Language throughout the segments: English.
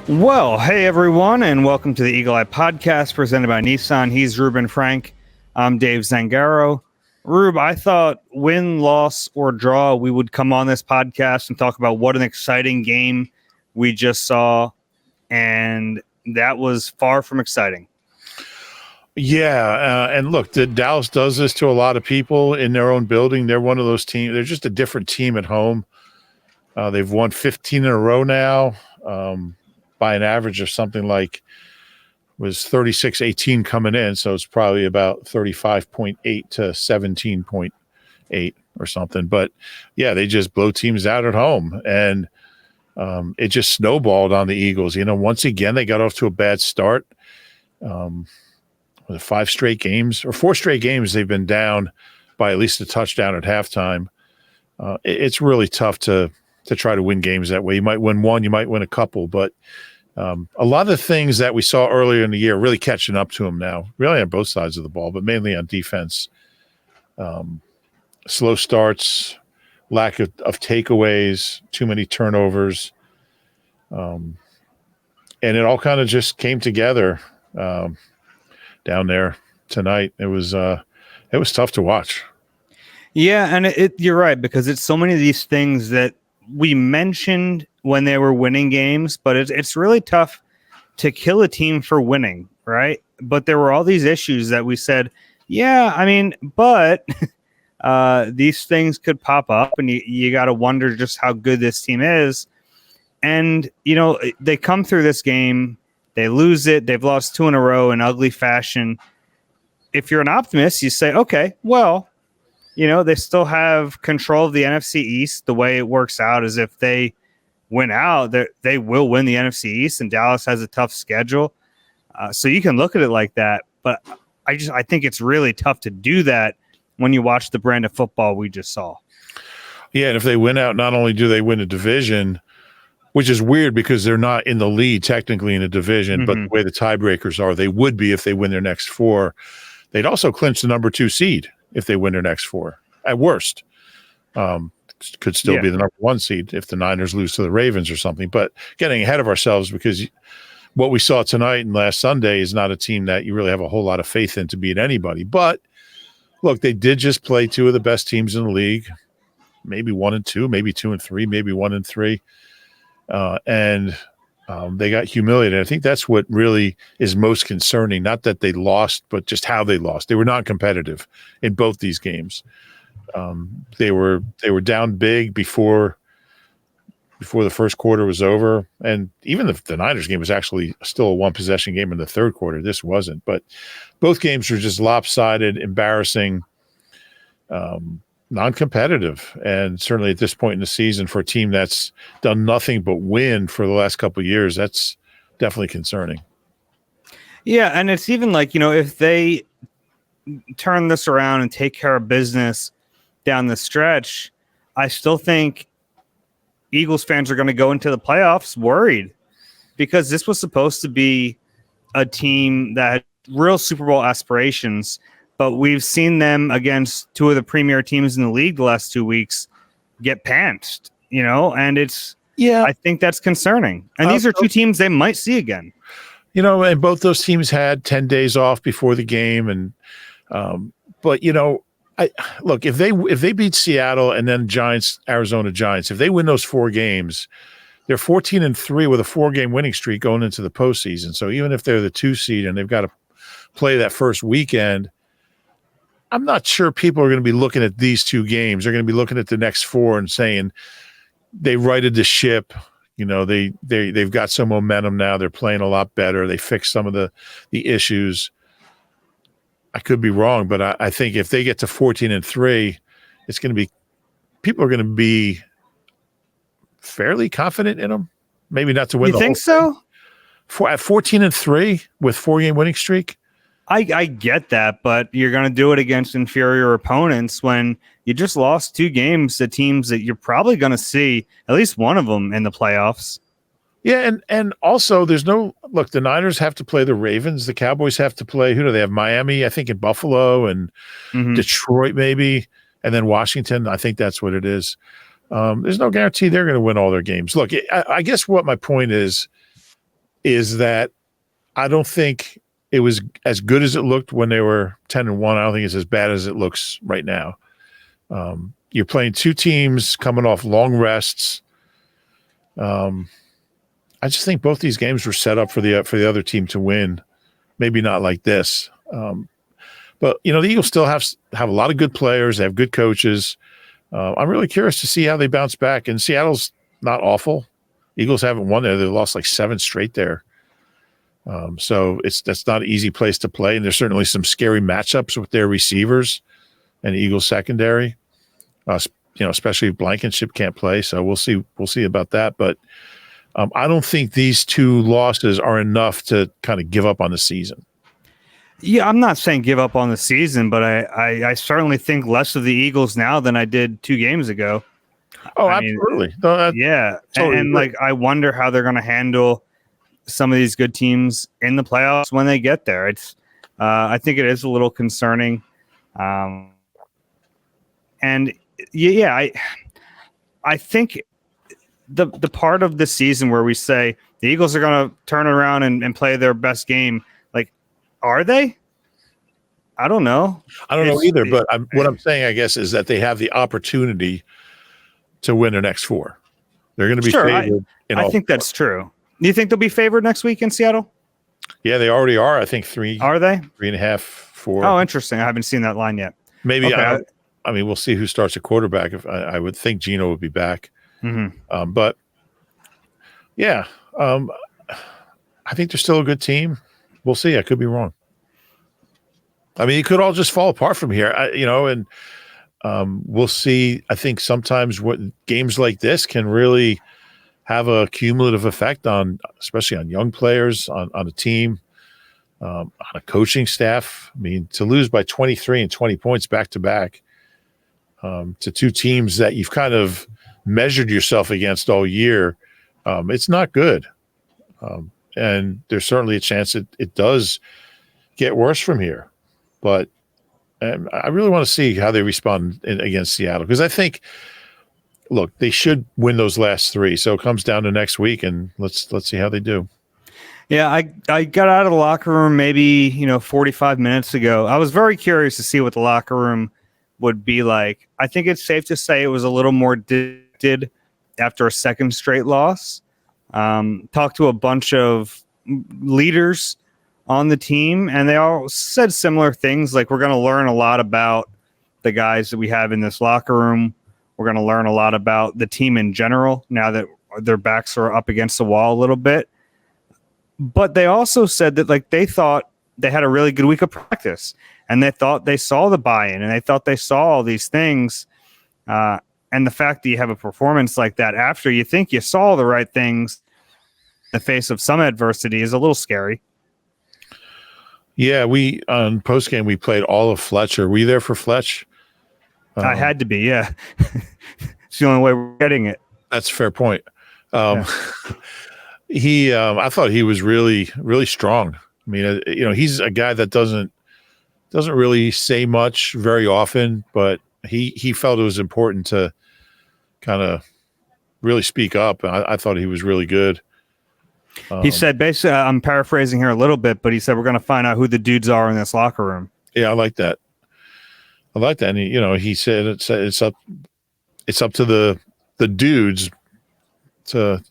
Well, hey everyone, and welcome to the Eagle Eye Podcast presented by Nissan. He's Reuben Frank. I'm Dave Zangaro. Rube, I thought win, loss, or draw, we would come on this podcast and talk about what an exciting game we just saw, and that was far from exciting. Yeah, and look, Dallas does this to a lot of people in their own building. They're one of those teams. They're just a different team at home. They've won 15 in a row now. By an average of something like was 36-18 coming in. So it's probably about 35.8 to 17.8 or something. But yeah, they just blow teams out at home. And it just snowballed on the Eagles. You know, once again, they got off to a bad start. With 5 straight games or 4 straight games, they've been down by at least a touchdown at halftime. It's really tough to try to win games that way. You might win one, you might win a couple, but a lot of the things that we saw earlier in the year really catching up to them now, really on both sides of the ball, but mainly on defense. Slow starts, lack of takeaways, too many turnovers. And it all kind of just came together down there tonight. It was tough to watch. Yeah, and you're right, because it's so many of these things that we mentioned when they were winning games, but it's really tough to kill a team for winning, right? But there were all these issues that we said, yeah, I mean, but these things could pop up, and you got to wonder just how good this team is. And, you know, they come through this game, they lose it, they've lost 2 in a row in ugly fashion. If you're an optimist, you say, okay, well, you know, they still have control of the NFC East. The way it works out is if they win out, they will win the NFC East, and Dallas has a tough schedule. So you can look at it like that. But I think it's really tough to do that when you watch the brand of football we just saw. Yeah, and if they win out, not only do they win a division, which is weird because they're not in the lead technically in a division, but the way the tiebreakers are, they would be if they win their next 4. They'd also clinch the number 2 seed if they win their next 4. At worst, could still be the number 1 seed if the Niners lose to the Ravens or something. But getting ahead of ourselves, because what we saw tonight and last Sunday is not a team that you really have a whole lot of faith in to beat anybody. But look, they did just play 2 of the best teams in the league, maybe 1 and 2, maybe 2 and 3, maybe 1 and 3. And they got humiliated. I think that's what really is most concerning. Not that they lost, but just how they lost. They were non-competitive in both these games. They were down big before the first quarter was over, and even the Niners game was actually still a 1-possession game in the third quarter. This wasn't, but both games were just lopsided, embarrassing. Non-competitive, and certainly at this point in the season for a team that's done nothing but win for the last couple of years, that's definitely concerning. Yeah, and it's even like, you know, if they turn this around and take care of business down the stretch, I still think Eagles fans are going to go into the playoffs worried, because this was supposed to be a team that had real Super Bowl aspirations. But we've seen them against 2 of the premier teams in the league the last 2 weeks get pantsed, you know, and I think that's concerning. And these are 2 teams they might see again. You know, and both those teams had 10 days off before the game. And, but, you know, look, if they beat Seattle and then Arizona Giants, if they win those 4 games, they're 14-3 with a 4-game winning streak going into the postseason. So even if they're the 2 seed and they've got to play that first weekend, I'm not sure people are going to be looking at these 2 games. They're going to be looking at the next 4 and saying they righted the ship. You know, they've got some momentum now. They're playing a lot better. They fixed some of the issues. I could be wrong, but I think if they get to 14-3, it's going to be people are going to be fairly confident in them. Maybe not to win. You think so? At 14-3 with 4-game winning streak. I get that, but you're going to do it against inferior opponents when you just lost 2 games to teams that you're probably going to see at least one of them in the playoffs. Yeah, and also there's no – look, the Niners have to play the Ravens. The Cowboys have to play – who do they have? Miami, I think, in Buffalo, and Detroit maybe, and then Washington. I think that's what it is. There's no guarantee they're going to win all their games. Look, I guess what my point is, is that I don't think it was as good as it looked when they were 10-1. I don't think it's as bad as it looks right now. You're playing two teams coming off long rests. I just think both these games were set up for the other team to win. Maybe not like this, but the Eagles still have a lot of good players. They have good coaches. I'm really curious to see how they bounce back. And Seattle's not awful. Eagles haven't won there. They lost like 7 straight there. So that's not an easy place to play. And there's certainly some scary matchups with their receivers and Eagles secondary. Especially if Blankenship can't play. So we'll see about that. But I don't think these 2 losses are enough to kind of give up on the season. Yeah, I'm not saying give up on the season, but I certainly think less of the Eagles now than I did 2 games ago. Oh, absolutely. Yeah. Totally and like, I wonder how they're going to handle some of these good teams in the playoffs when they get there. I think it is a little concerning. And I think the part of the season where we say the Eagles are going to turn around and play their best game, like, are they? I don't know. I don't know either, but what I'm saying, I guess, is that they have the opportunity to win their next 4. They're going to be favored. I think that's true. Do you think they'll be favored next week in Seattle? Yeah, they already are. I think 3. Are they? 3.5, 4. Oh, interesting. I haven't seen that line yet. Maybe. Okay. I mean, we'll see who starts at quarterback. If I would think Geno would be back. Mm-hmm. But yeah, I think they're still a good team. We'll see. I could be wrong. I mean, it could all just fall apart from here, and we'll see. I think sometimes what games like this can really have a cumulative effect especially on young players, on a team, on a coaching staff. I mean, to lose by 23 and 20 points back to back to 2 teams that you've kind of measured yourself against all year, it's not good. And there's certainly a chance it does get worse from here. But I really want to see how they respond against Seattle, because I think, look, they should win those last 3. So it comes down to next week, and let's see how they do. Yeah, I got out of the locker room maybe 45 minutes ago. I was very curious to see what the locker room would be like. I think it's safe to say it was a little more addicted after a second straight loss. Talked to a bunch of leaders on the team, and they all said similar things. Like, we're going to learn a lot about the guys that we have in this locker room. We're going to learn a lot about the team in general now that their backs are up against the wall a little bit. But they also said that, like, they thought they had a really good week of practice, and they thought they saw the buy-in, and they thought they saw all these things. And the fact that you have a performance like that after you think you saw the right things in the face of some adversity is a little scary. Yeah, we on postgame we played all of Fletcher. Were you there for Fletch? I had to be, yeah. It's the only way we're getting it. That's a fair point. He, I thought he was really, really strong. I mean, he's a guy that doesn't really say much very often, but he felt it was important to kind of really speak up. I thought he was really good. He said, basically, I'm paraphrasing here a little bit, but he said, we're going to find out who the dudes are in this locker room. Yeah, I like that. And he said it's up to the dudes to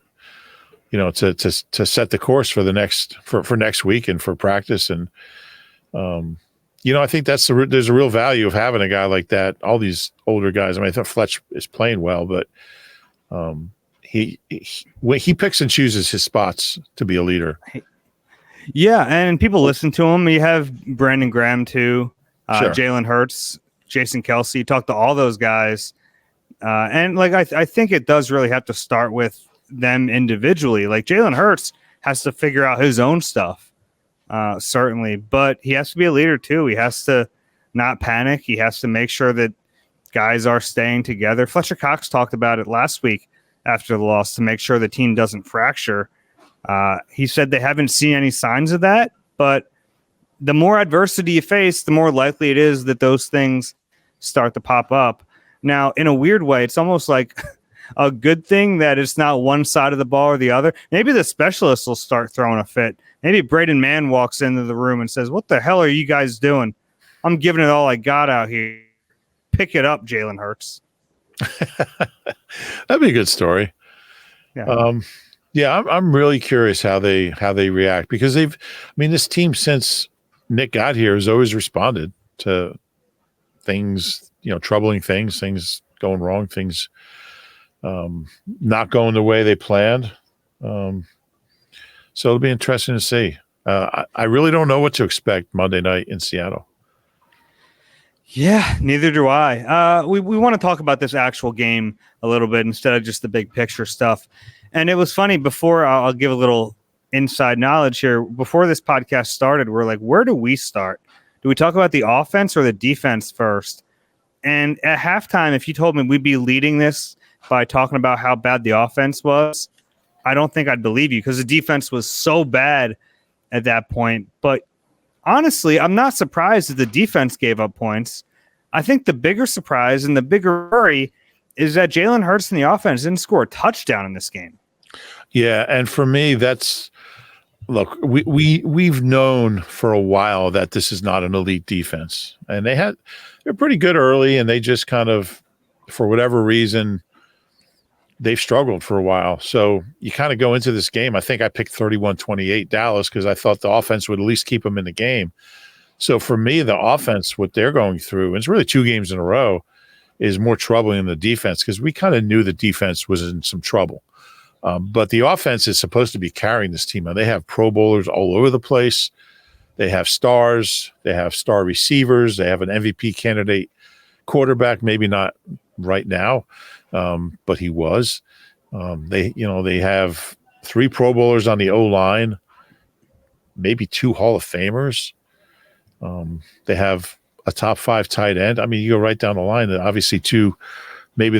set the course for the next week and for practice. And I think there's a real value of having a guy like that. All these older guys. I mean, I thought Fletch is playing well, but he picks and chooses his spots to be a leader. Yeah, and people listen to him. You have Brandon Graham too, Sure. Jalen Hurts, Jason Kelsey. Talk to all those guys, and like I think it does really have to start with them individually. Like, Jalen Hurts has to figure out his own stuff, certainly, but he has to be a leader too. He has to not panic. He has to make sure that guys are staying together. Fletcher Cox talked about it last week after the loss to make sure the team doesn't fracture. He said they haven't seen any signs of that, but the more adversity you face, the more likely it is that those things start to pop up. Now, in a weird way, it's almost like a good thing that it's not one side of the ball or the other. Maybe the specialists will start throwing a fit. Maybe Braden Mann walks into the room and says, "What the hell are you guys doing? I'm giving it all I got out here. Pick it up, Jalen Hurts." That'd be a good story. Yeah. Yeah, I'm really curious how they react, because this team since Nick got here has always responded to things, troubling things going wrong, things not going the way they planned. So it'll be interesting to see. I really don't know what to expect Monday night in Seattle. Yeah, neither do I. We want to talk about this actual game a little bit instead of just the big picture stuff. And it was funny, before I'll give a little inside knowledge here. Before this podcast started, we're like, where do we start? Do we talk about the offense or the defense first? And at halftime, if you told me we'd be leading this by talking about how bad the offense was, I don't think I'd believe you, because the defense was so bad at that point. But honestly, I'm not surprised that the defense gave up points. I think the bigger surprise and the bigger worry is that Jalen Hurts and the offense didn't score a touchdown in this game. Yeah, and for me, look, we've known for a while that this is not an elite defense, and they're pretty good early, and they just kind of, for whatever reason, they've struggled for a while. So you kind of go into this game. I think I picked 31-28 Dallas because I thought the offense would at least keep them in the game. So for me, the offense, what they're going through, and it's really 2 games in a row, is more troubling than the defense, because we kind of knew the defense was in some trouble. But the offense is supposed to be carrying this team. Now, they have Pro Bowlers all over the place. They have stars. They have star receivers. They have an MVP candidate quarterback, maybe not right now, but he was. They have 3 Pro Bowlers on the O-line, maybe 2 Hall of Famers. They have a top 5 tight end. I mean, you go right down the line. Obviously, 2, maybe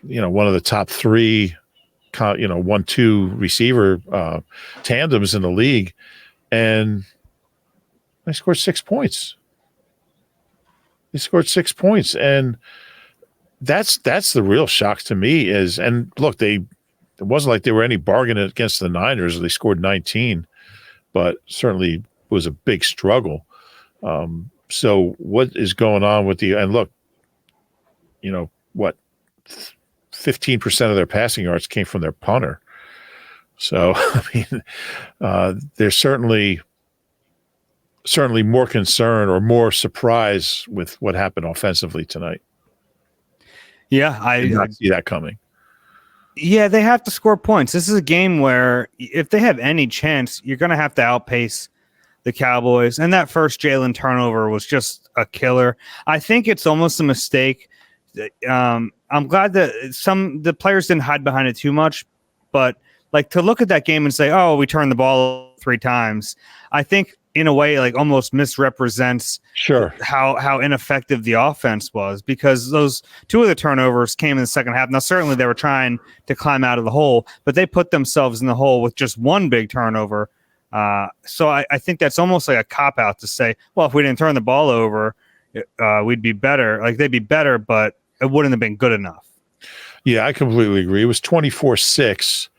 one of the top 3, 1-2 receiver tandems in the league, and they scored 6 points. They scored 6 points, and that's the real shock to me. And look, it wasn't like they were any bargain against the Niners. They scored 19, but certainly was a big struggle. So what is going on with and look, 15% of their passing yards came from their punter. So, there's certainly more concern or more surprise with what happened offensively tonight. Yeah, I did not see that coming. Yeah, they have to score points. This is a game where if they have any chance, you're going to have to outpace the Cowboys. And that first Jalen turnover was just a killer. I think it's almost a mistake. I'm glad that the players didn't hide behind it too much, but like to look at that game and say, "Oh, we turned the ball 3 times," I think in a way like almost misrepresents how ineffective the offense was, because those 2 of the turnovers came in the second half. Now, certainly they were trying to climb out of the hole, but they put themselves in the hole with just 1 big turnover. So I think that's almost like a cop-out to say, well, if we didn't turn the ball over, we'd be better. Like, they'd be better, but it wouldn't have been good enough. Yeah, I completely agree. It was 24-6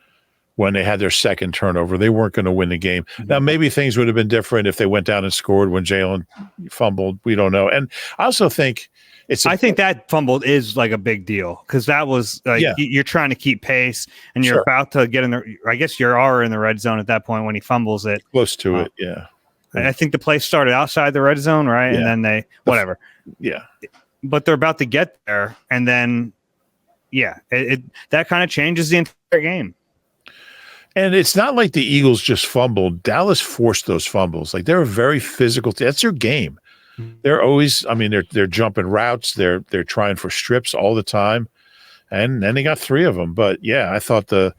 when they had their second turnover. They weren't going to win the game. Mm-hmm. Now, maybe things would have been different if they went down and scored when Jalen fumbled. We don't know. And I also think I think that fumble is like a big deal, because that was like you're trying to keep pace and you're about to get in the. I guess you're already in the red zone at that point when he fumbles it. Close to it, yeah. I think the play started outside the red zone, right? Yeah. And then whatever. Yeah. But they're about to get there, and then that kind of changes the entire game. And it's not like the Eagles just fumbled. Dallas forced those fumbles. Like, they're a very physical team. That's their game. They're always, they're jumping routes. They're trying for strips all the time. And then they got 3 of them. But yeah, I thought and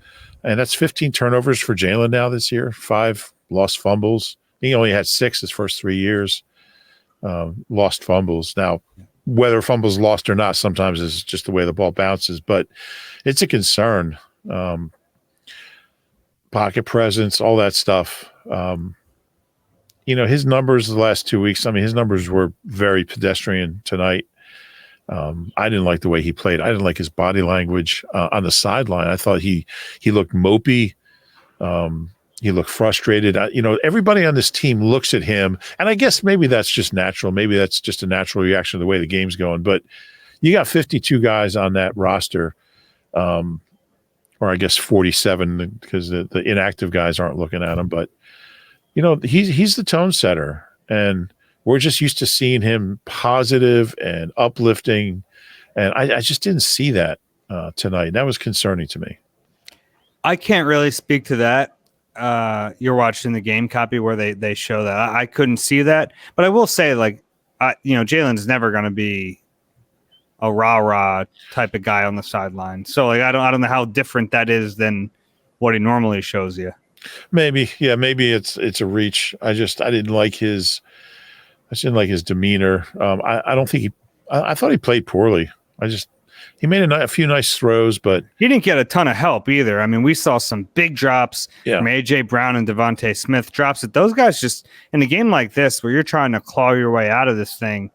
that's 15 turnovers for Jalen now this year, 5 lost fumbles. He only had 6 his first 3 years, lost fumbles. Now, whether fumbles lost or not, sometimes is just the way the ball bounces, but it's a concern. Pocket presence, all that stuff. His numbers the last 2 weeks, his numbers were very pedestrian tonight. I didn't like the way he played. I didn't like his body language on the sideline. I thought he looked mopey. He looked frustrated. Everybody on this team looks at him, and I guess maybe that's just natural. Maybe that's just a natural reaction to the way the game's going. But you got 52 guys on that roster, or I guess 47 because the inactive guys aren't looking at him. But he's the tone setter, and we're just used to seeing him positive and uplifting, and I just didn't see that tonight. That was concerning to me. I can't really speak to that. You're watching the game copy where they show that. I couldn't see that, but I will say, Jalen's never going to be a rah-rah type of guy on the sideline. So I don't know how different that is than what he normally shows you. Maybe it's a reach. I didn't like his demeanor. I don't think I thought he played poorly. He made a few nice throws, but he didn't get a ton of help either. I mean, we saw some big drops from A.J. Brown and Devontae Smith, drops that those guys just in a game like this where you're trying to claw your way out of this thing,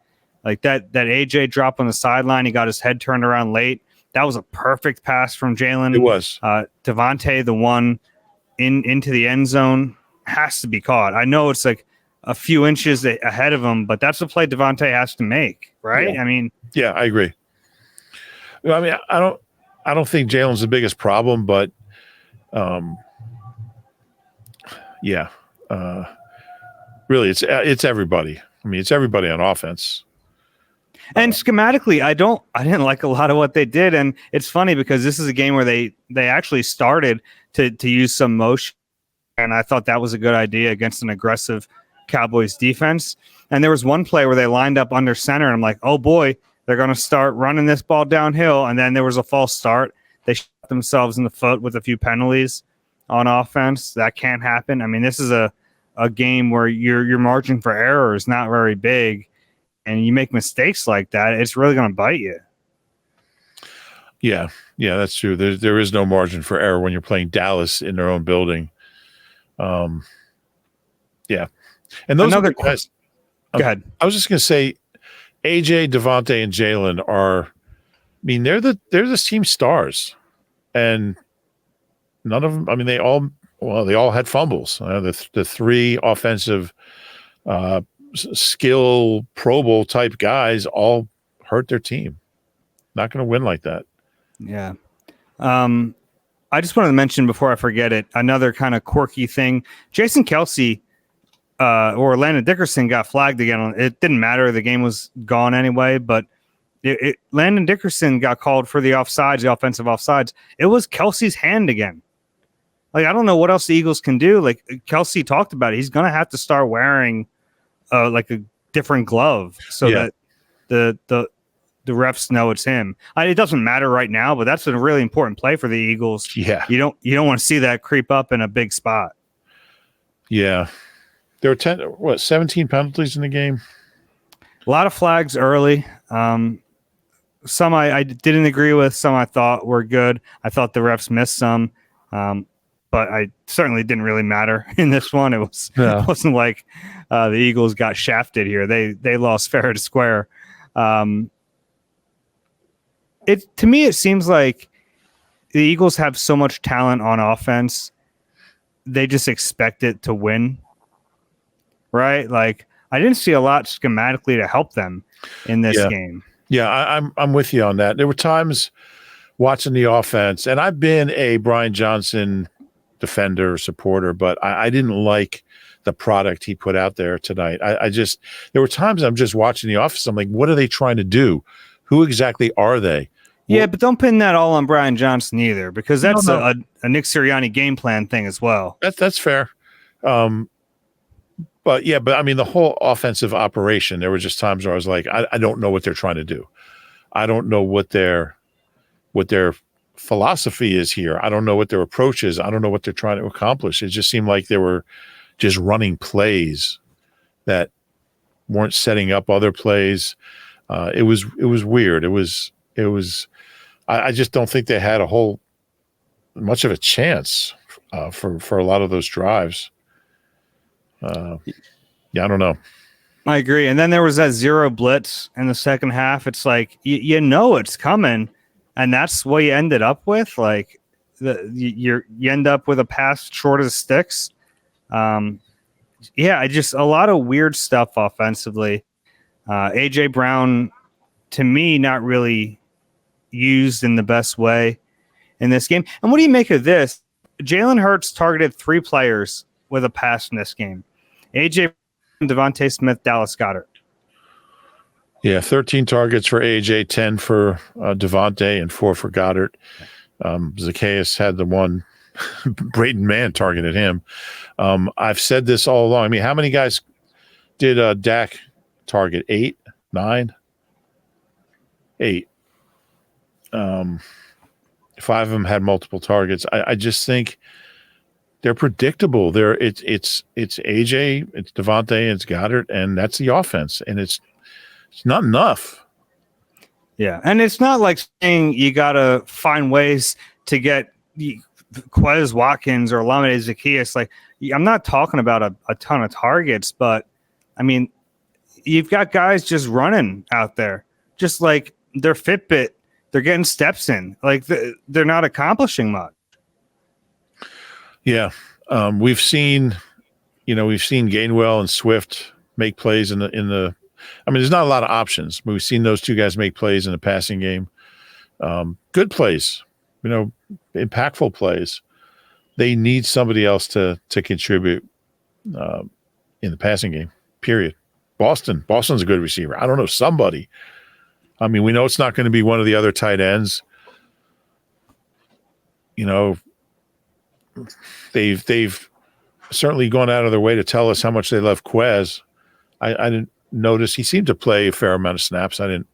like that A.J. drop on the sideline, he got his head turned around late. That was a perfect pass from Jalen. It was. Devontae, the one into the end zone, has to be caught. I know it's like a few inches ahead of him, but that's the play Devontae has to make, right? Yeah. I mean, yeah, I agree. I mean, I don't think Jalen's the biggest problem, but really, it's everybody. I mean, it's everybody on offense. And schematically, I didn't like a lot of what they did, and it's funny because this is a game where they actually started to use some motion, and I thought that was a good idea against an aggressive Cowboys defense. And there was one play where they lined up under center, and I'm like, oh boy, they're going to start running this ball downhill, and then there was a false start. They shot themselves in the foot with a few penalties on offense. That can't happen. I mean, this is a game where your margin for error is not very big, and you make mistakes like that, it's really going to bite you. Yeah, that's true. There is no margin for error when you're playing Dallas in their own building. And those Another guys. Go ahead. I was just going to say, AJ, Devontae, and Jalen are. I mean, they're the team stars, and none of them. I mean, they all had fumbles. The three offensive skill Pro Bowl type guys all hurt their team. Not going to win like that. Yeah. I just wanted to mention before I forget it, another kind of quirky thing. Jason Kelce or Landon Dickerson got flagged again. It didn't matter. The game was gone anyway, but Landon Dickerson got called for the offsides, the offensive offsides. It was Kelce's hand again. Like, I don't know what else the Eagles can do. Like, Kelce talked about it. He's going to have to start wearing like a different glove so that the refs know it's him. It doesn't matter right now, but that's a really important play for the Eagles. Yeah. You don't want to see that creep up in a big spot. Yeah. There were 17 penalties in the game? A lot of flags early. Some I didn't agree with. Some I thought were good. I thought the refs missed some. But I certainly didn't really matter in this one. It wasn't like the Eagles got shafted here. They lost fair to square. To me, it seems like the Eagles have so much talent on offense. They just expect it to win. Right? Like, I didn't see a lot schematically to help them in this game. Yeah, I'm with you on that. There were times watching the offense, and I've been a Brian Johnson defender, supporter, but I didn't like the product he put out there tonight. There were times I'm just watching the offense. I'm like, what are they trying to do? Who exactly are they? Yeah, but don't pin that all on Brian Johnson either, because that's a Nick Sirianni game plan thing as well. That's fair. But I mean, the whole offensive operation, there were just times where I was like, I don't know what they're trying to do. I don't know what their philosophy is here. I don't know what their approach is. I don't know what they're trying to accomplish. It just seemed like they were just running plays that weren't setting up other plays. It was weird. I just don't think they had much of a chance for a lot of those drives. I don't know. I agree. And then there was that zero blitz in the second half. It's like you know it's coming, and that's what you ended up with. Like you end up with a pass short of the sticks. Just a lot of weird stuff offensively. AJ Brown, to me, not really used in the best way in this game. And what do you make of this? Jalen Hurts targeted 3 players with a pass in this game. AJ, Devontae Smith, Dallas Goedert. Yeah, 13 targets for AJ, 10 for Devontae, and 4 for Goddard. Zacchaeus had the one. Braden Mann targeted him. I've said this all along. I mean, how many guys did Dak target? 8, 9, 8. 5 of them had multiple targets. I just think they're predictable. It's AJ, it's Devontae, it's Goddard, and that's the offense. And it's not enough. Yeah, and it's not like saying you got to find ways to get Quez Watkins or Lamine Zacchaeus. Like, I'm not talking about a ton of targets, but I mean, you've got guys just running out there, just like their Fitbit. They're getting steps in. Like they're not accomplishing much. Yeah, we've seen Gainwell and Swift make plays in the. I mean, there's not a lot of options, but we've seen those 2 guys make plays in the passing game. Good plays, impactful plays. They need somebody else to contribute in the passing game. Period. Boston's a good receiver. I don't know, somebody. I mean, we know it's not going to be one of the other tight ends. They've certainly gone out of their way to tell us how much they love Quez. I didn't notice. He seemed to play a fair amount of snaps. I didn't.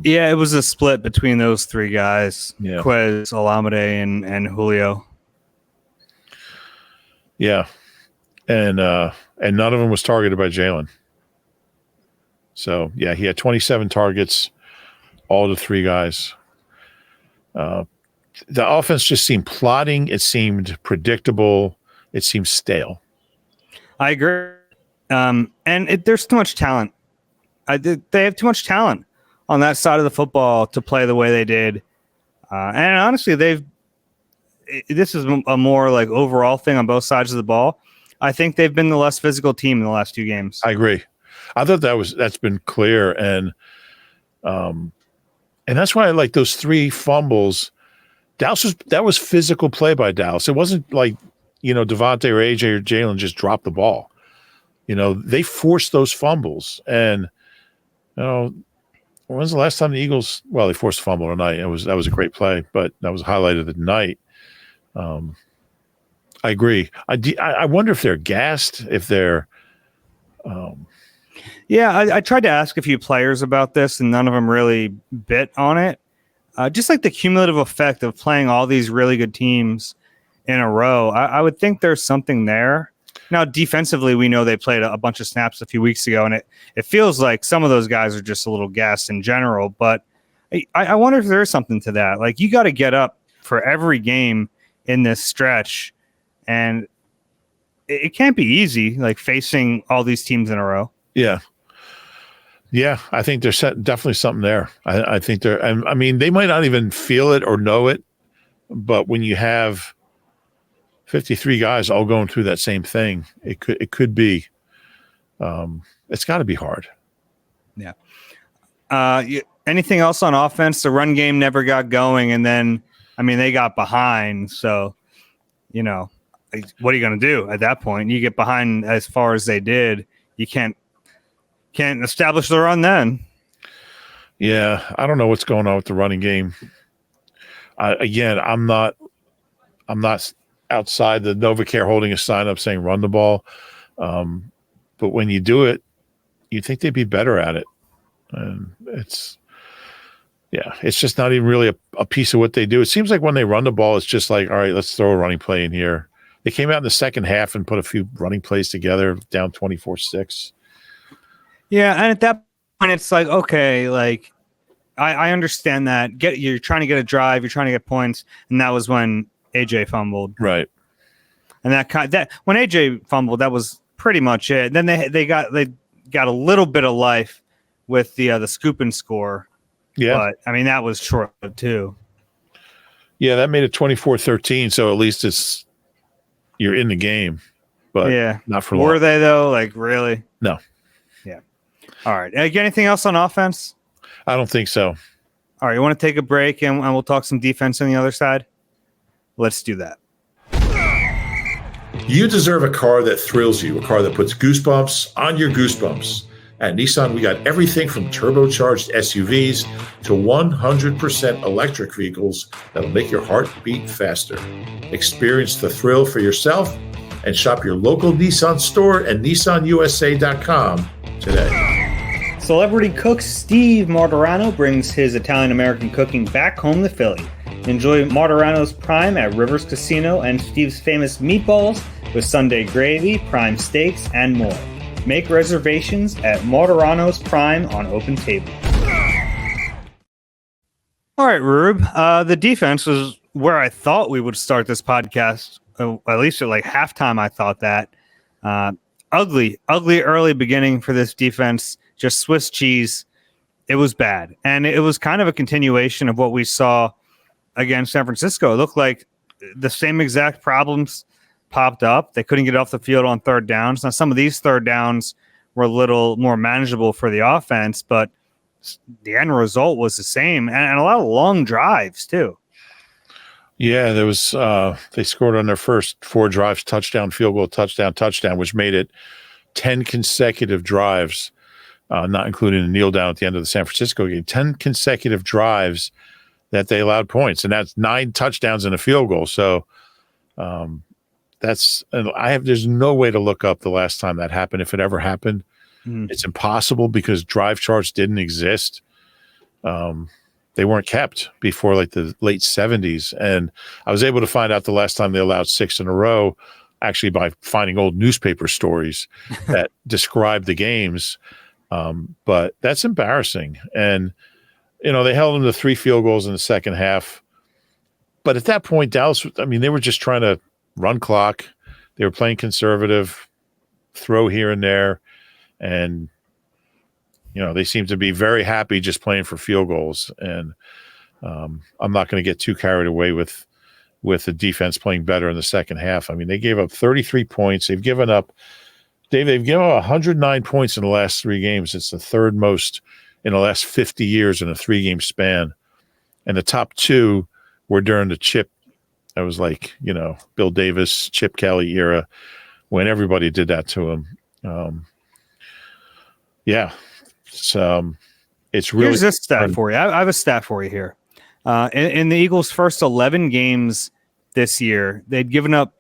It was a split between those 3 guys: Quez, Olamide, and Julio. Yeah, and none of them was targeted by Jalen. So, yeah, he had 27 targets, all the 3 guys. The offense just seemed plodding. It seemed predictable. It seemed stale. I agree. There's too much talent. They have too much talent on that side of the football to play the way they did. And honestly, this is a more like overall thing on both sides of the ball. I think they've been the less physical team in the last 2 games. I agree. I thought that's been clear, and that's why I like those 3 fumbles. That was physical play by Dallas. It wasn't like Devontae or AJ or Jalen just dropped the ball. They forced those fumbles, and when's the last time the Eagles? Well, they forced a fumble tonight. That was a great play, but that was a highlight of the night. I agree. I wonder if they're gassed, if they're. I tried to ask a few players about this, and none of them really bit on it. Just like the cumulative effect of playing all these really good teams in a row, I would think there's something there. Now, defensively, we know they played a bunch of snaps a few weeks ago, and it feels like some of those guys are just a little gassed in general. But I wonder if there is something to that. Like, you got to get up for every game in this stretch, and it can't be easy, like facing all these teams in a row. Yeah. Yeah, I think there's definitely something there. I think I mean, they might not even feel it or know it, but when you have 53 guys all going through that same thing, it could be. It's got to be hard. Yeah. Anything else on offense? The run game never got going, and then they got behind. So, what are you going to do at that point? You get behind as far as they did, you can't establish the run then. Yeah, I don't know what's going on with the running game. Again, I'm not outside the NovaCare holding a sign up saying run the ball. But when you do it, you'd think they'd be better at it. And it's just not even really a piece of what they do. It seems like when they run the ball, it's just like, all right, let's throw a running play in here. They came out in the second half and put a few running plays together, down 24-6. Yeah, and at that point, it's like, okay, like I understand that. You're trying to get a drive, you're trying to get points, and that was when AJ fumbled, right? And that when AJ fumbled, that was pretty much it. Then they got a little bit of life with the scoop and score. Yeah. But I mean, that was short-lived too. Yeah, that made it 24-13, so at least you're in the game. But not for long. Were they though? Like, really? No. Yeah. All right. Get anything else on offense? I don't think so. All right. You want to take a break and we'll talk some defense on the other side? Let's do that. You deserve a car that thrills you, a car that puts goosebumps on your goosebumps. At Nissan, we got everything from turbocharged SUVs to 100% electric vehicles that'll make your heart beat faster. Experience the thrill for yourself and shop your local Nissan store and nissanusa.com today. Celebrity cook Steve Martorano brings his Italian-American cooking back home to Philly. Enjoy Martorano's Prime at Rivers Casino and Steve's famous meatballs with Sunday gravy, prime steaks, and more. Make reservations at Martorano's Prime on Open Table. All right, Rube. The defense was where I thought we would start this podcast. At least at like halftime, I thought that. Ugly early beginning for this defense. Just Swiss cheese. It was bad. And it was kind of a continuation of what we saw against San Francisco. It looked like the same exact problems popped up. They couldn't get off the field on third downs. Now, some of these third downs were a little more manageable for the offense, but the end result was the same. And a lot of long drives, too. Yeah, there was they scored on their first 4 drives, touchdown, field goal, touchdown, which made it 10 consecutive drives, not including the kneel down at the end of the San Francisco game. 10 consecutive drives that they allowed points, and that's 9 touchdowns and a field goal. So there's no way to look up the last time that happened, if it ever happened. It's impossible because drive charts didn't exist. They weren't kept before like the late 70s. And I was able to find out the last time they allowed 6 in a row, actually by finding old newspaper stories that describe the games. But that's embarrassing. And, they held them to 3 field goals in the second half. But at that point, Dallas, they were just trying to run clock. They were playing conservative, throw here and there. And, they seem to be very happy just playing for field goals. And I'm not going to get too carried away with the defense playing better in the second half. They gave up 33 points. They've given up 109 points in the last 3 games. It's the third most in the last 50 years in a 3-game span. And the top 2 were during the Chip. That was like, Bill Davis, Chip Kelly era, when everybody did that to him. Yeah. It's really. Here's this stat for you. I have a stat for you here. In the Eagles' first 11 games this year, they'd given up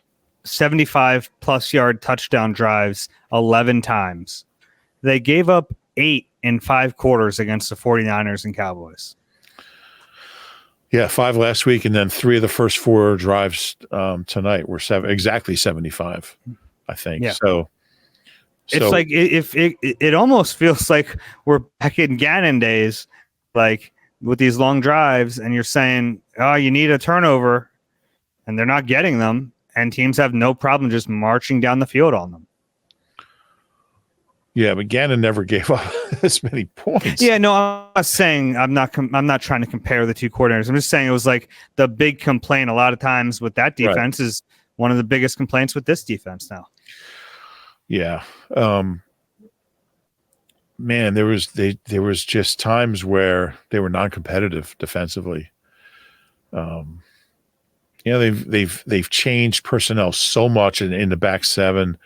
75-plus yard touchdown drives 11 times. They gave up 8 in 5 quarters against the 49ers and Cowboys. Yeah, 5 last week, and then 3 of the first 4 drives tonight were exactly 75, I think. Yeah. So it's like if it almost feels like we're back in Gannon days, like with these long drives, and you're saying, "Oh, you need a turnover," and they're not getting them, and teams have no problem just marching down the field on them. Yeah, but Gannon never gave up as many points. Yeah, no, I'm not saying I'm not trying to compare the 2 coordinators. I'm just saying it was like the big complaint a lot of times with that defense is one of the biggest complaints with this defense now. Yeah. Man, there was just times where they were non-competitive defensively. They've changed personnel so much in the back 7.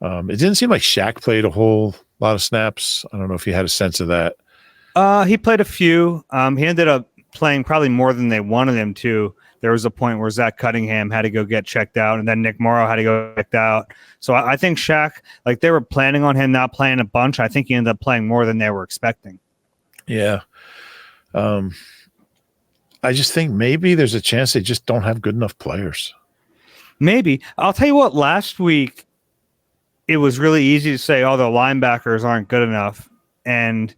It didn't seem like Shaq played a whole lot of snaps. I don't know if you had a sense of that. He played a few. He ended up playing probably more than they wanted him to. There was a point where Zach Cunningham had to go get checked out, and then Nick Morrow had to go checked out. So I think Shaq, like they were planning on him not playing a bunch. I think he ended up playing more than they were expecting. Yeah. I just think maybe there's a chance they just don't have good enough players. Maybe. I'll tell you what, last week, it was really easy to say, oh, the linebackers aren't good enough. And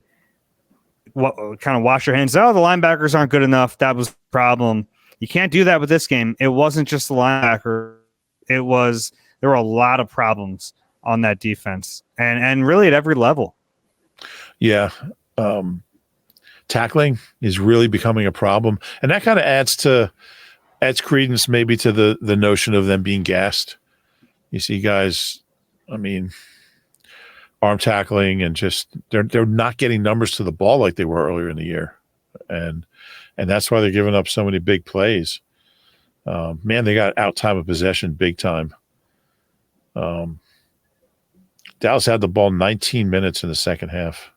kind of wash your hands. Oh, the linebackers aren't good enough. That was the problem. You can't do that with this game. It wasn't just the linebacker. There were a lot of problems on that defense, and really at every level. Yeah. Tackling is really becoming a problem. And that kind of adds credence maybe to the notion of them being gassed. You see guys, I mean, arm tackling and just they're not getting numbers to the ball like they were earlier in the year. And that's why they're giving up so many big plays. Man, they got out time of possession big time. Dallas had the ball 19 minutes in the second half.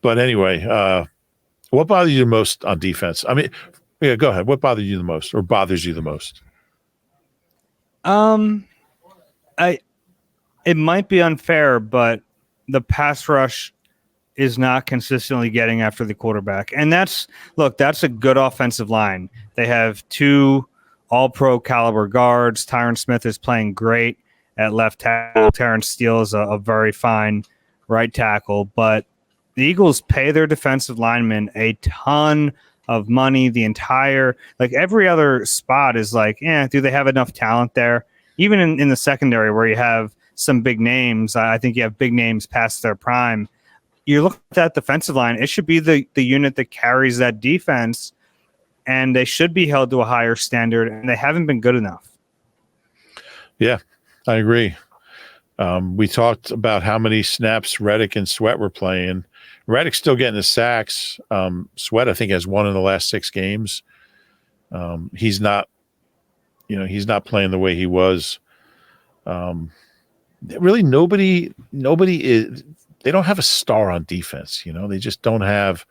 But anyway, what bothers you the most on defense? I mean, yeah, go ahead. What bothers you the most or bothers you the most? It might be unfair, but the pass rush is not consistently getting after the quarterback. And that's a good offensive line. They have 2 all-pro caliber guards. Tyron Smith is playing great at left tackle. Terrence Steele is a very fine right tackle. But the Eagles pay their defensive linemen a ton of money. Every other spot is do they have enough talent there? Even in the secondary where you have some big names, I think you have big names past their prime. You look at that defensive line, it should be the unit that carries that defense, and they should be held to a higher standard, and they haven't been good enough. Yeah, I agree. We talked about how many snaps Reddick and Sweat were playing. Reddick's still getting the sacks. Sweat, I think, has 1 in the last 6 games. He's not playing the way he was. Really, nobody is. They don't have a star on defense. They just don't have.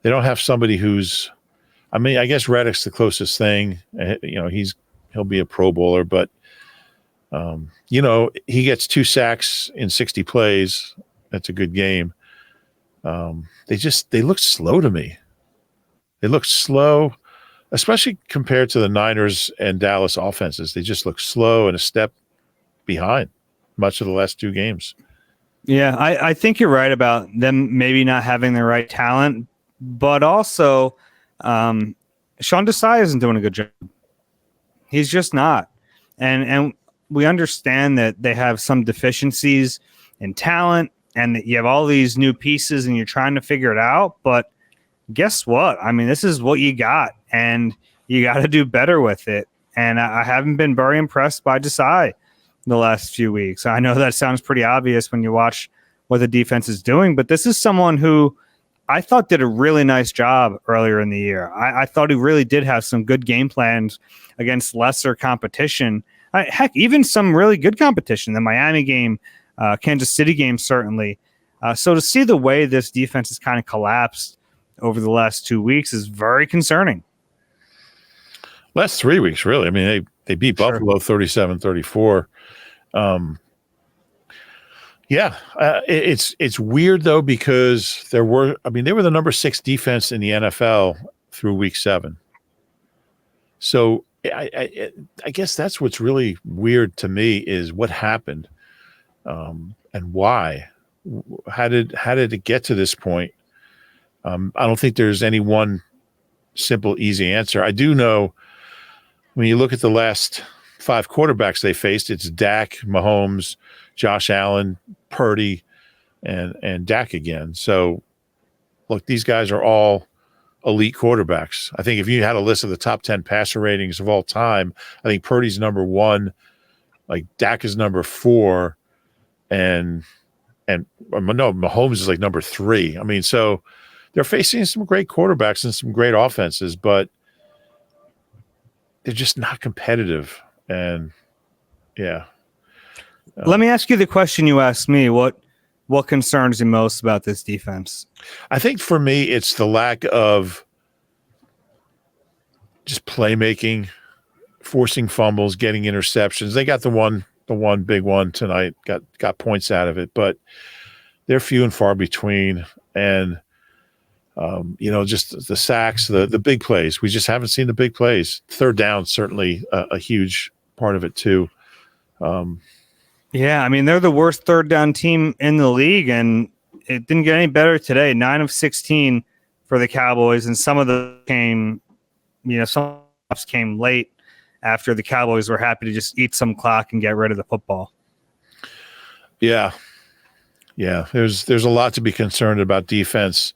They don't have somebody who's. I mean, I guess Reddick's the closest thing. He'll be a Pro Bowler, but he gets 2 sacks in 60 plays. That's a good game. They look slow to me. They look slow, especially compared to the Niners and Dallas offenses. They just look slow and a step behind much of the last 2 games. Yeah, I think you're right about them maybe not having the right talent, but also Sean Desai isn't doing a good job. He's just not. And we understand that they have some deficiencies in talent and that you have all these new pieces and you're trying to figure it out. But guess what? I mean, this is what you got, and you got to do better with it. And I haven't been very impressed by Desai the last few weeks. I know that sounds pretty obvious when you watch what the defense is doing, but this is someone who I thought did a really nice job earlier in the year. I thought he really did have some good game plans against lesser competition. Heck, even some really good competition. The Miami game, Kansas City game, certainly. So to see the way this defense has kind of collapsed over the last 2 weeks is very concerning. Last 3 weeks, really. I mean, they beat Buffalo 37-34. It's weird though, because they were the number 6 defense in the NFL through week 7. So I guess that's what's really weird to me is what happened, and why. How did it get to this point? I don't think there's any one simple, easy answer. I do know when you look at the last 5 quarterbacks they faced, it's Dak, Mahomes, Josh Allen, Purdy, and Dak again. So, look, these guys are all elite quarterbacks. I think if you had a list of the top 10 passer ratings of all time, I think Purdy's number 1, like Dak is number 4, and Mahomes is like number 3. I mean, so they're facing some great quarterbacks and some great offenses, but they're just not competitive. And yeah. Let me ask you the question you asked me. What concerns you most about this defense? I think for me, it's the lack of just playmaking, forcing fumbles, getting interceptions. They got the one big one tonight, got points out of it, but they're few and far between. And just the sacks, the big plays. We just haven't seen the big plays. Third down, certainly a huge part of it too. Yeah, I mean, they're the worst third down team in the league, and it didn't get any better today. 9 of 16 for the Cowboys, and some of them came late after the Cowboys were happy to just eat some clock and get rid of the football. Yeah. Yeah. There's a lot to be concerned about defense.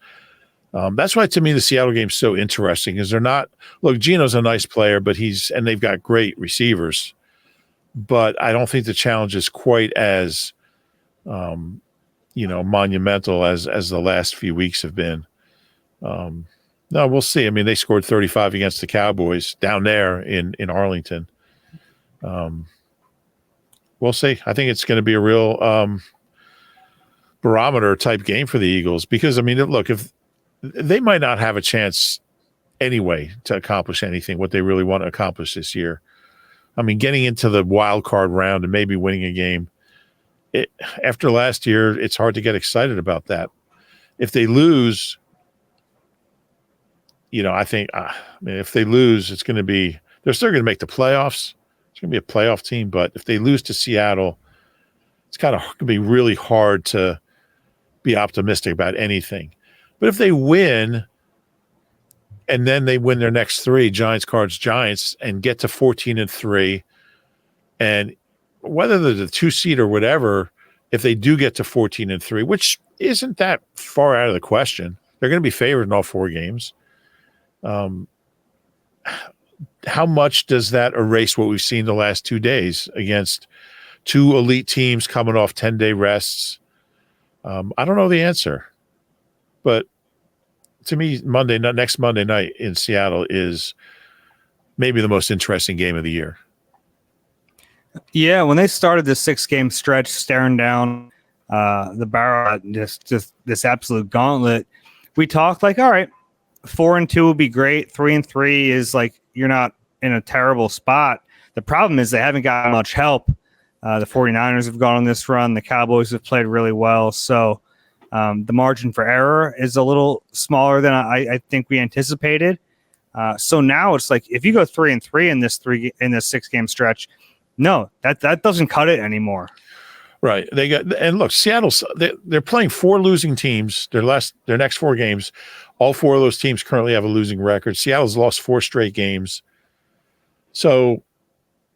That's why, to me, the Seattle game's so interesting, is they're not – look, Gino's a nice player, but and they've got great receivers. But I don't think the challenge is quite as, monumental as the last few weeks have been. No, we'll see. I mean, they scored 35 against the Cowboys down there in Arlington. We'll see. I think it's going to be a real barometer type game for the Eagles because, I mean, look, if they might not have a chance anyway to accomplish anything, what they really want to accomplish this year. I mean, getting into the wild card round and maybe winning a game, after last year, it's hard to get excited about that. If they lose, I think if they lose, it's going to be – they're still going to make the playoffs. It's going to be a playoff team. But if they lose to Seattle, it's kind of going to be really hard to be optimistic about anything. But if they win and then they win their next three, Giants, Cards, Giants, and get to 14-3, and whether they're the 2 seed or whatever, if they do get to 14-3, which isn't that far out of the question, they're going to be favored in all 4 games. How much does that erase what we've seen the last 2 days against 2 elite teams coming off 10-day rests? I don't know the answer. But to me, next Monday night in Seattle is maybe the most interesting game of the year. Yeah, when they started this 6-game stretch, staring down the barrel at just this absolute gauntlet, we talked like, all right, 4-2 would be great. 3-3 is like you're not in a terrible spot. The problem is they haven't got much help. The 49ers have gone on this run. The Cowboys have played really well. So the margin for error is a little smaller than I think we anticipated. So now it's like if you go 3-3 in this 6-game stretch, no, that doesn't cut it anymore. Right. And look, Seattle's they're playing 4 losing teams. Their next 4 games, all 4 of those teams currently have a losing record. Seattle's lost 4 straight games. So,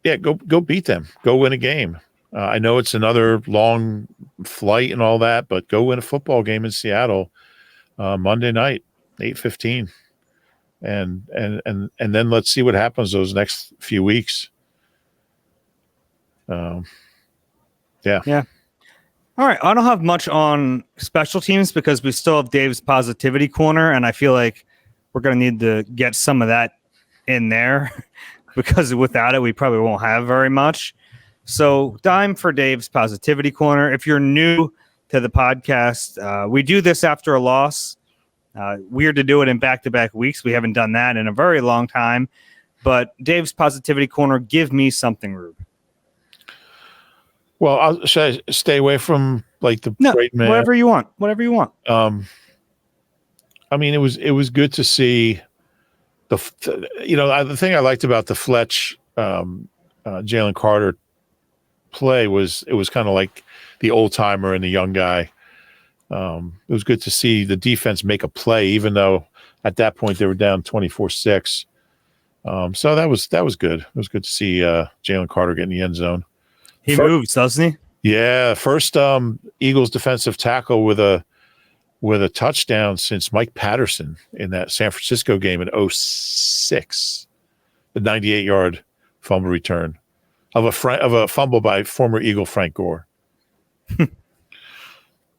yeah, go beat them. Go win a game. I know it's another long flight and all that, but go win a football game in Seattle Monday night, 8:15, and then let's see what happens those next few weeks. Yeah. All right. I don't have much on special teams because we still have Dave's positivity corner, and I feel like we're going to need to get some of that in there because without it, we probably won't have very much. So time for Dave's positivity corner. If you're new to the podcast, we do this after a loss. Weird to do it in back-to-back weeks. We haven't done that in a very long time. But Dave's positivity corner, give me something, Rube. Well, should I stay away from like the great man? Whatever you want. I mean, it was good to see the thing I liked about the Fletch Jalen Carter play was it was kind of like the old timer and the young guy. It was good to see the defense make a play, even though at that point they were down 24-6. So that was good. It was good to see Jalen Carter get in the end zone. He moves, doesn't he? Yeah, first Eagles defensive tackle with a touchdown since Mike Patterson in that San Francisco game in 2006. The 98-yard fumble return of a fumble by former Eagle Frank Gore.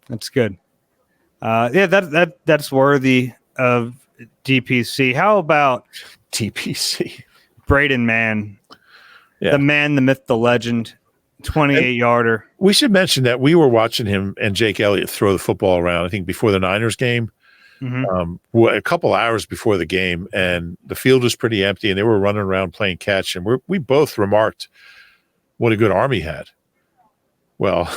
That's good. That's worthy of DPC. How about DPC? Braden Mann, Yeah. The man, the myth, the legend, 28-yarder. We should mention that we were watching him and Jake Elliott throw the football around, I think, before the Niners game, a couple hours before the game, and the field was pretty empty, and they were running around playing catch, and we both remarked what a good arm he had. Well,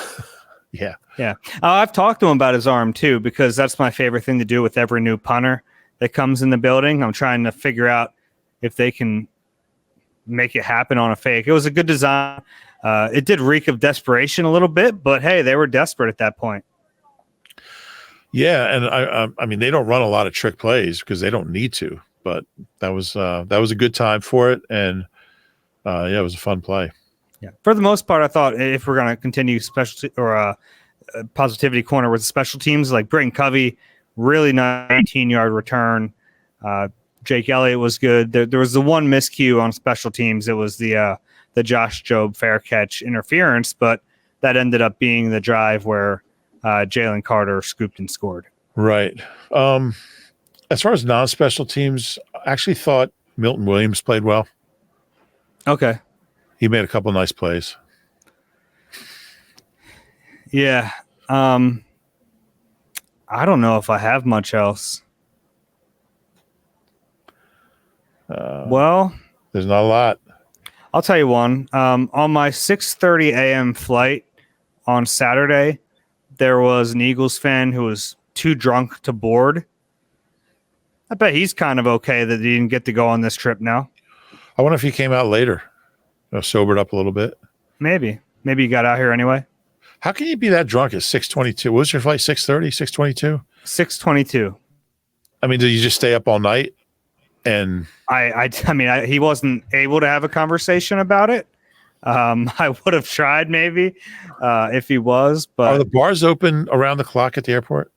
yeah. Yeah. I've talked to him about his arm, too, because that's my favorite thing to do with every new punter that comes in the building. I'm trying to figure out if they can make it happen on a fake. It was a good design. It did reek of desperation a little bit, but hey, they were desperate at that point. Yeah, and I mean, they don't run a lot of trick plays because they don't need to. But that was a good time for it, and it was a fun play. Yeah. For the most part, I thought if we're going to continue specialty or positivity corner with special teams, like Brayton Covey, really nice 18-yard return. Jake Elliott was good. There was the one miscue on special teams. It was the Josh Jobe fair catch interference, but that ended up being the drive where Jalen Carter scooped and scored. Right. As far as non-special teams, I actually thought Milton Williams played well. Okay. He made a couple nice plays. Yeah. I don't know if I have much else. Well, there's not a lot. I'll tell you one. On my 6:30 a.m. flight on Saturday, there was an Eagles fan who was too drunk to board. I bet he's kind of okay that he didn't get to go on this trip now. I wonder if he came out later, sobered up a little bit. Maybe he got out here anyway. How can you be that drunk at 6:22? What was your flight? 6:30, 6:22? 6:22. I mean, did you just stay up all night? And I mean, he wasn't able to have a conversation about it. I would have tried maybe if he was, but are the bars open around the clock at the airport?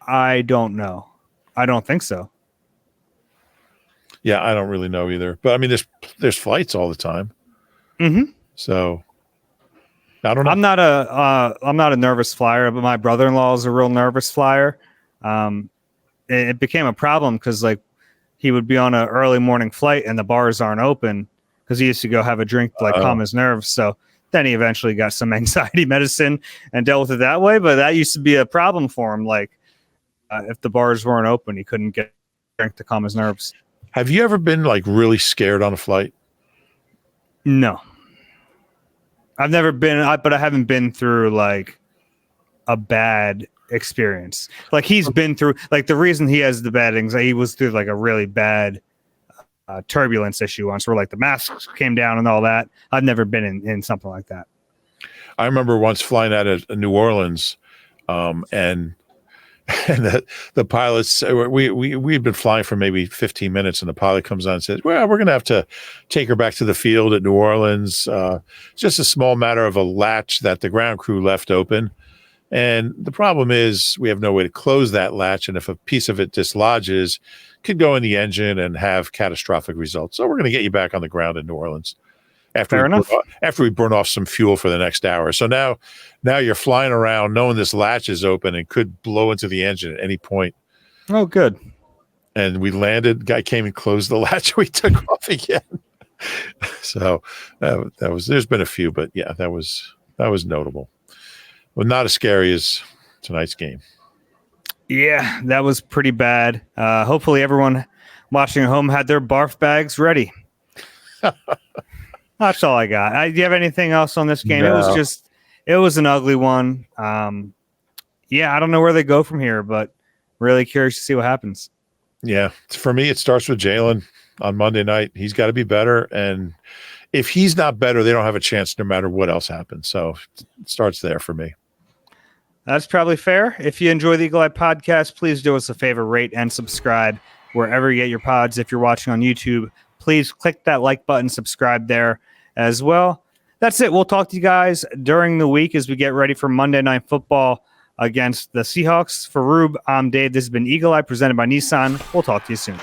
I don't know. I don't think so. Yeah, I don't really know either. But I mean, there's flights all the time. Mm-hmm. So I don't know. I'm not a nervous flyer, but my brother-in-law is a real nervous flyer. It became a problem because like he would be on an early morning flight and the bars aren't open because he used to go have a drink to like calm his nerves. So then he eventually got some anxiety medicine and dealt with it that way. But that used to be a problem for him. Like if the bars weren't open, he couldn't get a drink to calm his nerves. Have you ever been like really scared on a flight? No. I've never been, but I haven't been through like a bad experience. Like he's been through, like the reason he has the bad anxiety, he was through like a really bad turbulence issue once where like the masks came down and all that. I've never been in something like that. I remember once flying out of New Orleans and the pilots, we'd been flying for maybe 15 minutes and the pilot comes on and says, well, we're going to have to take her back to the field at New Orleans. Just a small matter of a latch that the ground crew left open. And the problem is we have no way to close that latch. And if a piece of it dislodges, could go in the engine and have catastrophic results. So we're going to get you back on the ground in New Orleans after we burn off some fuel for the next hour. So now you're flying around knowing this latch is open and could blow into the engine at any point. Oh, good. And we landed, guy came and closed the latch. We took off again. So that was, there's been a few, but yeah, that was notable. Well, not as scary as tonight's game. Yeah, that was pretty bad. Hopefully everyone watching at home had their barf bags ready. That's all I got. Do you have anything else on this game? No. It was an ugly one. Yeah, I don't know where they go from here, but really curious to see what happens. Yeah, for me, it starts with Jalen on Monday night. He's got to be better. And if he's not better, they don't have a chance no matter what else happens. So it starts there for me. That's probably fair. If you enjoy the Eagle Eye podcast, please do us a favor, rate and subscribe wherever you get your pods. If you're watching on YouTube, please click that like button, subscribe there as well. That's it. We'll talk to you guys during the week as we get ready for Monday Night Football against the Seahawks. For Rube, I'm Dave. This has been Eagle Eye presented by Nissan. We'll talk to you soon.